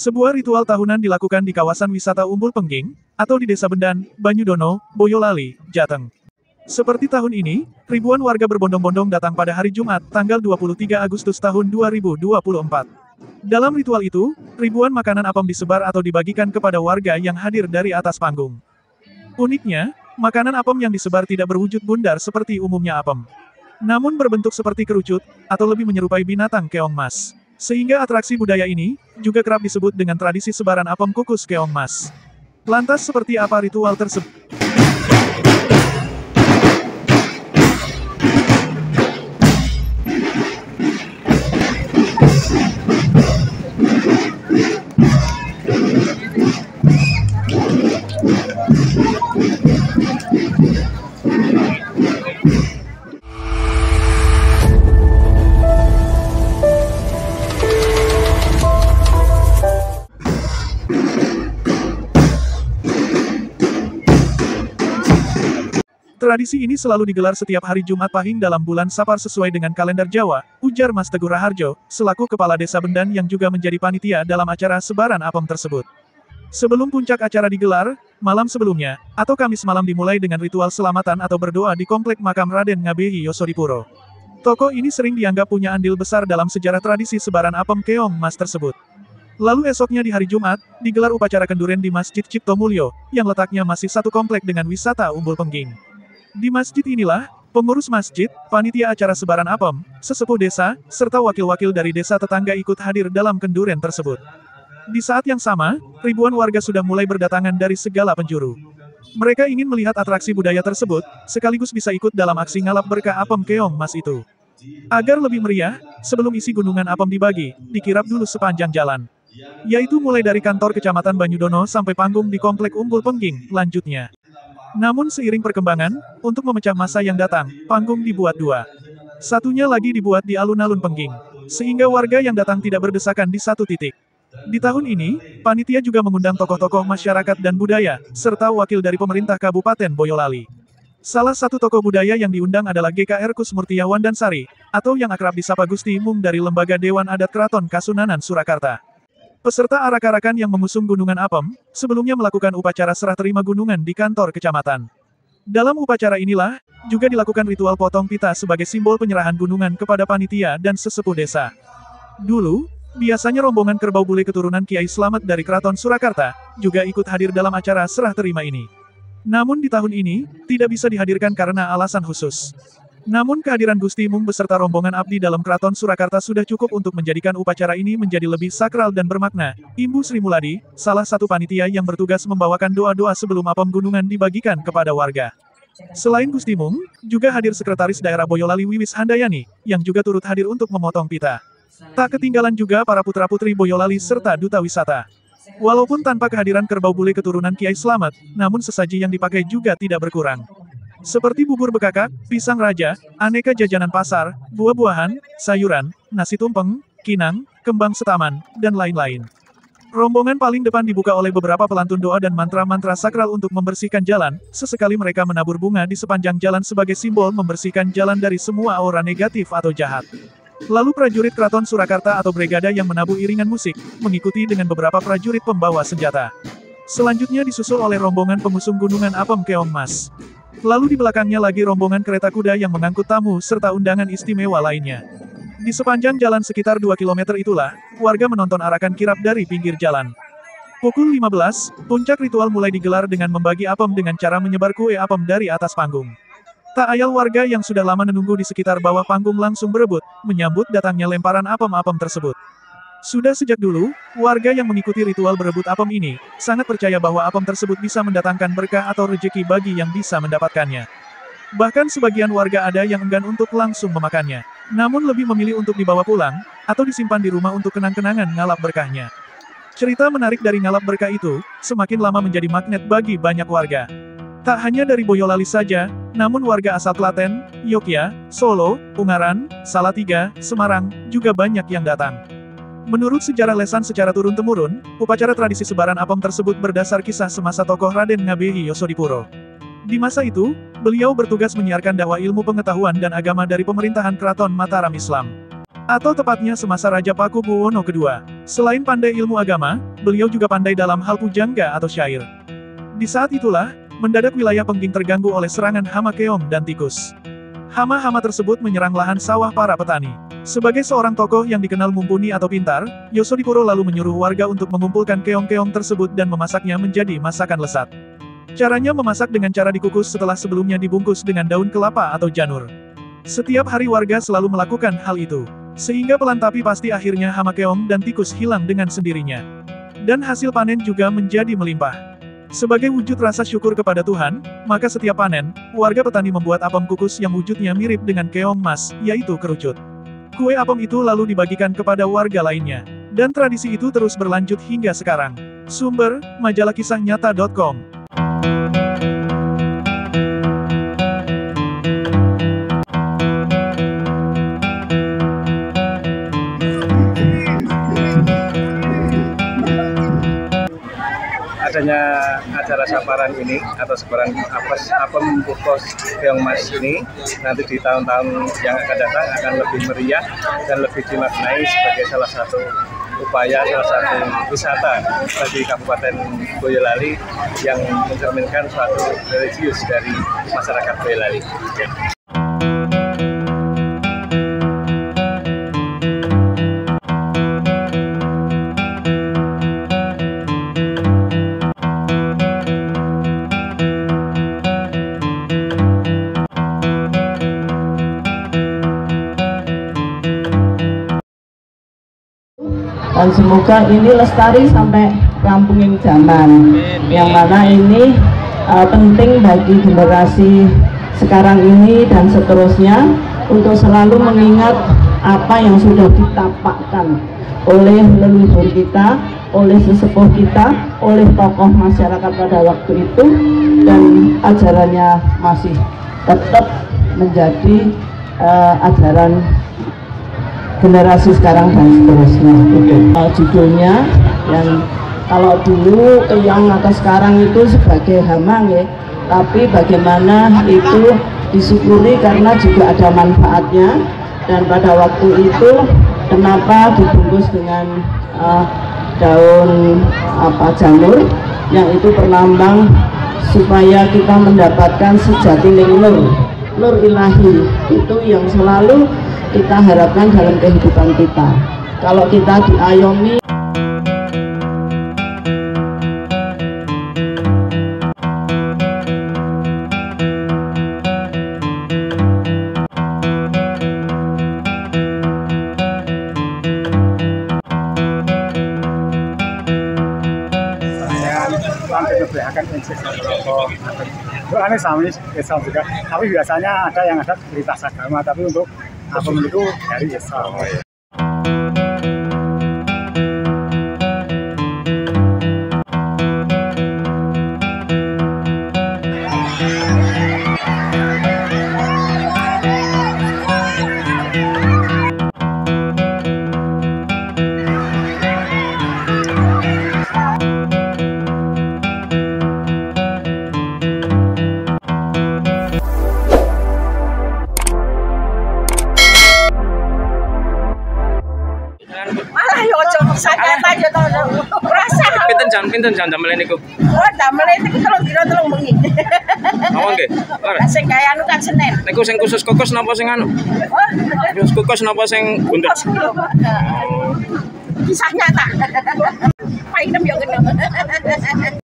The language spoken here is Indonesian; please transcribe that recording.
Sebuah ritual tahunan dilakukan di kawasan wisata Umbul Pengging, atau di Desa Bendan, Banyudono, Boyolali, Jateng. Seperti tahun ini, ribuan warga berbondong-bondong datang pada hari Jumat, tanggal 23 Agustus tahun 2024. Dalam ritual itu, ribuan makanan apem disebar atau dibagikan kepada warga yang hadir dari atas panggung. Uniknya, makanan apem yang disebar tidak berwujud bundar seperti umumnya apem, namun berbentuk seperti kerucut, atau lebih menyerupai binatang keong mas. Sehingga atraksi budaya ini, juga kerap disebut dengan tradisi sebaran apem kukus keong mas. Lantas seperti apa ritual tersebut? Tradisi ini selalu digelar setiap hari Jumat Pahing dalam bulan Sapar sesuai dengan kalender Jawa, ujar Mas Teguh Raharjo, selaku Kepala Desa Bendan yang juga menjadi panitia dalam acara sebaran apem tersebut. Sebelum puncak acara digelar, malam sebelumnya, atau Kamis malam dimulai dengan ritual selamatan atau berdoa di Komplek Makam Raden Ngabehi Yosodipuro. Tokoh ini sering dianggap punya andil besar dalam sejarah tradisi sebaran apem keong mas tersebut. Lalu esoknya di hari Jumat, digelar upacara kenduren di Masjid Cipto Mulyo, yang letaknya masih satu komplek dengan wisata Umbul Pengging. Di masjid inilah, pengurus masjid, panitia acara sebaran apem, sesepuh desa, serta wakil-wakil dari desa tetangga ikut hadir dalam kenduren tersebut. Di saat yang sama, ribuan warga sudah mulai berdatangan dari segala penjuru. Mereka ingin melihat atraksi budaya tersebut, sekaligus bisa ikut dalam aksi ngalap berkah apem keong mas itu. Agar lebih meriah, sebelum isi gunungan apem dibagi, dikirap dulu sepanjang jalan. Yaitu mulai dari kantor Kecamatan Banyudono sampai panggung di Komplek Umbul Pengging, lanjutnya. Namun seiring perkembangan, untuk memecah massa yang datang, panggung dibuat dua. Satunya lagi dibuat di alun-alun Pengging, sehingga warga yang datang tidak berdesakan di satu titik. Di tahun ini, panitia juga mengundang tokoh-tokoh masyarakat dan budaya, serta wakil dari pemerintah Kabupaten Boyolali. Salah satu tokoh budaya yang diundang adalah GKR Kusmurtiawan dan Sari, atau yang akrab disapa Gusti Mung dari Lembaga Dewan Adat Keraton Kasunanan Surakarta. Peserta arak-arakan yang mengusung gunungan apem, sebelumnya melakukan upacara serah terima gunungan di kantor kecamatan. Dalam upacara inilah, juga dilakukan ritual potong pita sebagai simbol penyerahan gunungan kepada panitia dan sesepuh desa. Dulu, biasanya rombongan kerbau bule keturunan Kiai Slamet dari Keraton Surakarta, juga ikut hadir dalam acara serah terima ini. Namun di tahun ini, tidak bisa dihadirkan karena alasan khusus. Namun kehadiran Gusti Mung beserta rombongan abdi dalam Keraton Surakarta sudah cukup untuk menjadikan upacara ini menjadi lebih sakral dan bermakna. Imbu Sri Muladi, salah satu panitia yang bertugas membawakan doa-doa sebelum apem gunungan dibagikan kepada warga. Selain Gusti Mung, juga hadir Sekretaris Daerah Boyolali Wiwis Handayani, yang juga turut hadir untuk memotong pita. Tak ketinggalan juga para putra-putri Boyolali serta duta wisata. Walaupun tanpa kehadiran kerbau bule keturunan Kiai Slamet, namun sesaji yang dipakai juga tidak berkurang. Seperti bubur bekakak, pisang raja, aneka jajanan pasar, buah-buahan, sayuran, nasi tumpeng, kinang, kembang setaman, dan lain-lain. Rombongan paling depan dibuka oleh beberapa pelantun doa dan mantra-mantra sakral untuk membersihkan jalan, sesekali mereka menabur bunga di sepanjang jalan sebagai simbol membersihkan jalan dari semua aura negatif atau jahat. Lalu prajurit Keraton Surakarta atau Brigada yang menabuh iringan musik, mengikuti dengan beberapa prajurit pembawa senjata. Selanjutnya disusul oleh rombongan pengusung gunungan apem keong mas. Lalu di belakangnya lagi rombongan kereta kuda yang mengangkut tamu serta undangan istimewa lainnya. Di sepanjang jalan sekitar 2 km itulah, warga menonton arakan kirap dari pinggir jalan. Pukul 15, puncak ritual mulai digelar dengan membagi apem dengan cara menyebar kue apem dari atas panggung. Tak ayal warga yang sudah lama menunggu di sekitar bawah panggung langsung berebut, menyambut datangnya lemparan apem-apem tersebut. Sudah sejak dulu, warga yang mengikuti ritual berebut apem ini, sangat percaya bahwa apem tersebut bisa mendatangkan berkah atau rejeki bagi yang bisa mendapatkannya. Bahkan sebagian warga ada yang enggan untuk langsung memakannya, namun lebih memilih untuk dibawa pulang, atau disimpan di rumah untuk kenang-kenangan ngalap berkahnya. Cerita menarik dari ngalap berkah itu, semakin lama menjadi magnet bagi banyak warga. Tak hanya dari Boyolali saja, namun warga asal Klaten, Yogyakarta, Solo, Ungaran, Salatiga, Semarang, juga banyak yang datang. Menurut sejarah lesan secara turun-temurun, upacara tradisi sebaran apem tersebut berdasar kisah semasa tokoh Raden Ngabehi Yosodipuro. Di masa itu, beliau bertugas menyiarkan dakwah ilmu pengetahuan dan agama dari pemerintahan Keraton Mataram Islam. Atau tepatnya semasa Raja Pakubuwono II. Selain pandai ilmu agama, beliau juga pandai dalam hal pujangga atau syair. Di saat itulah, mendadak wilayah Pengging terganggu oleh serangan hama keong dan tikus. Hama-hama tersebut menyerang lahan sawah para petani. Sebagai seorang tokoh yang dikenal mumpuni atau pintar, Yosodipuro lalu menyuruh warga untuk mengumpulkan keong-keong tersebut dan memasaknya menjadi masakan lesat. Caranya memasak dengan cara dikukus setelah sebelumnya dibungkus dengan daun kelapa atau janur. Setiap hari warga selalu melakukan hal itu. Sehingga pelan tapi pasti akhirnya hama keong dan tikus hilang dengan sendirinya. Dan hasil panen juga menjadi melimpah. Sebagai wujud rasa syukur kepada Tuhan, maka setiap panen, warga petani membuat apem kukus yang wujudnya mirip dengan keong mas, yaitu kerucut. Kue apem itu lalu dibagikan kepada warga lainnya. Dan tradisi itu terus berlanjut hingga sekarang. Sumber, majalah kisahnyata.com. Adanya acara saparan ini atau saparan apem kukus keong mas ini nanti di tahun-tahun yang akan datang akan lebih meriah dan lebih dimaknai sebagai salah satu upaya, salah satu wisata bagi Kabupaten Boyolali yang mencerminkan suatu religius dari masyarakat Boyolali. Dan semoga ini lestari sampai rampungin zaman. Yang mana ini penting bagi generasi sekarang ini dan seterusnya untuk selalu mengingat apa yang sudah ditapakkan oleh leluhur kita, oleh sesepuh kita, oleh tokoh masyarakat pada waktu itu, dan ajarannya masih tetap menjadi ajaran generasi sekarang dan seterusnya. Judulnya yang kalau dulu yang atau sekarang itu sebagai hama ya, tapi bagaimana itu disyukuri karena juga ada manfaatnya. Dan pada waktu itu kenapa dibungkus dengan daun janur yang itu perlambang supaya kita mendapatkan sejati nur ilahi, itu yang selalu kita harapkan dalam kehidupan kita. Kalau kita diayomi akan aneh sama Islam juga, tapi biasanya ada yang ada berita agama, tapi untuk apem itu dari Islam. Pinten jan damel niku. Oh, damel niku 3 kilo 3 bengi. Oh nggih. Sing gawe anu kan Senin. Niku sing khusus kukus napa sing anu? Khusus kukus napa sing buntut? Kisah nyata.